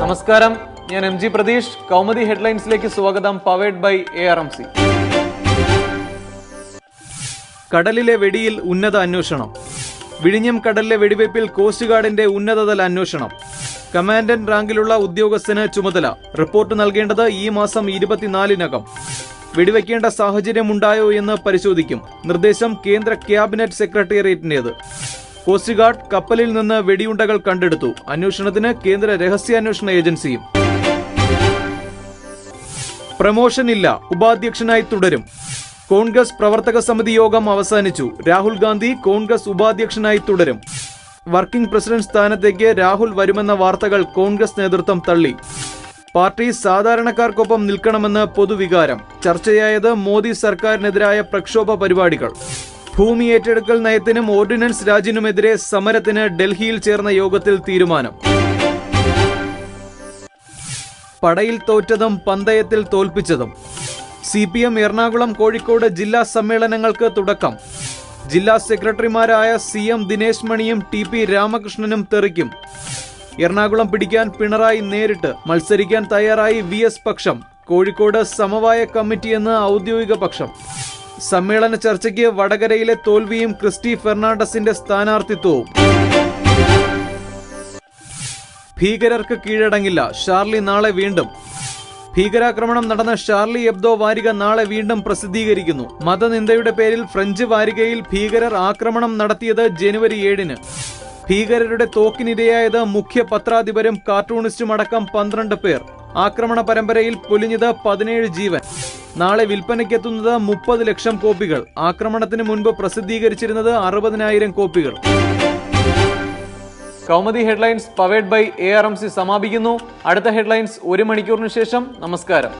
നമസ്കാരം, ഞാൻ M G Pratheesh. Kaumudi ഹെഡ്ലൈൻസിലേക്ക് സ്വാഗതം. Powered by ARMC. കടലിലെ വെടിയിൽ ഉന്നത അന്വേഷണം. വിഴിഞ്ഞം കടലിലെ വെടിവയ്പിൽ കോസ്റ്റ് ഗാർഡിന്റെ ഉന്നതതല അന്വേഷണം. കമാൻഡന്റ് റാങ്കിലുള്ള ഉദ്യോഗസ്ഥന് ചുമതല. റിപ്പോർട്ട് നൽകേണ്ടത് ഈ മാസം 24-നകം. വെടിവയ്ക്കേണ്ട സാഹചര്യമുണ്ടായോ എന്ന് പരിശോധിക്കും. നിർദ്ദേശം കേന്ദ്ര ക്യാബിനറ്റ് സെക്രട്ടേറിയറ്റിന്റേത്. കോസ്റ്റ് ഗാർഡ് കപ്പലിൽ നിന്ന് വെടിയുണ്ടകൾ കണ്ടെടുത്തു. അന്വേഷണത്തിന് കേന്ദ്ര രഹസ്യാന്വേഷണ ഏജൻസിയും. പ്രമോഷൻ ഇല്ല, ഉപാധ്യക്ഷനായി തുടരും. കോൺഗ്രസ് പ്രവർത്തക സമിതി യോഗം അവസാനിച്ചു. രാഹുൽ ഗാന്ധി കോൺഗ്രസ് ഉപാധ്യക്ഷനായി തുടരും. വർക്കിംഗ് പ്രസിഡന്റ് സ്ഥാനത്തേക്ക് രാഹുൽ വരുമെന്ന വാർത്തകൾ കോൺഗ്രസ് നേതൃത്വം തള്ളി. പാർട്ടി സാധാരണക്കാർക്കൊപ്പം നിൽക്കണമെന്ന് പൊതുവികാരം. ചർച്ചയായത് മോദി സർക്കാരിനെതിരായ പ്രക്ഷോഭ പരിപാടികൾ. ഭൂമി ഏറ്റെടുക്കൽ നയത്തിനും ഓർഡിനൻസ് രാജിനുമെതിരെ സമരത്തിന് ഡൽഹിയിൽ ചേർന്ന യോഗത്തിൽ തീരുമാനം. പടയിൽ തോറ്റതും പന്തയത്തിൽ തോൽപ്പിച്ചതും. CPM എറണാകുളം കോഴിക്കോട് ജില്ലാ സമ്മേളനങ്ങൾക്ക് തുടക്കം. ജില്ലാ സെക്രട്ടറിമാരായ CM ദിനേശ് മണിയും TP രാമകൃഷ്ണനും തെറിക്കും. എറണാകുളം പിടിക്കാൻ പിണറായി നേരിട്ട്. മത്സരിക്കാൻ തയ്യാറായി VS പക്ഷം. കോഴിക്കോട് സമവായ കമ്മിറ്റിയെന്ന് ഔദ്യോഗിക പക്ഷം. സമ്മേളന ചർച്ചയ്ക്ക് വടകരയിലെ തോൽവിയും ക്രിസ്റ്റി ഫെർണാണ്ടസിന്റെ സ്ഥാനാർത്ഥിത്വവും. ഭീകരർക്ക് കീഴടങ്ങില്ല, ഷാർലി നാളെ വീണ്ടും. ഭീകരാക്രമണം നടന്ന ഷാർലി എബ്ദോ വാരിക നാളെ വീണ്ടും പ്രസിദ്ധീകരിക്കുന്നു. മതനിന്ദയുടെ പേരിൽ ഫ്രഞ്ച് വാരികയിൽ ഭീകരർ ആക്രമണം നടത്തിയത് ജനുവരി 7-ന്. ഭീകരരുടെ തോക്കിനിരയായത് മുഖ്യ പത്രാധിപരും കാർട്ടൂണിസ്റ്റുമടക്കം 12 പേർ. ആക്രമണ പരമ്പരയിൽ പൊലിഞ്ഞത് 17 ജീവൻ. നാളെ വിൽപ്പനയ്ക്കെത്തുന്നത് 30 ലക്ഷം കോപ്പികൾ. ആക്രമണത്തിന് മുൻപ് പ്രസിദ്ധീകരിച്ചിരുന്നത് 60,000 കോപ്പികൾ. Kaumudi headlines powered by ARMC സമാപിക്കുന്നു. അടുത്ത ഹെഡ്ലൈൻസ് 1 മണിക്കൂറിന് ശേഷം. നമസ്കാരം.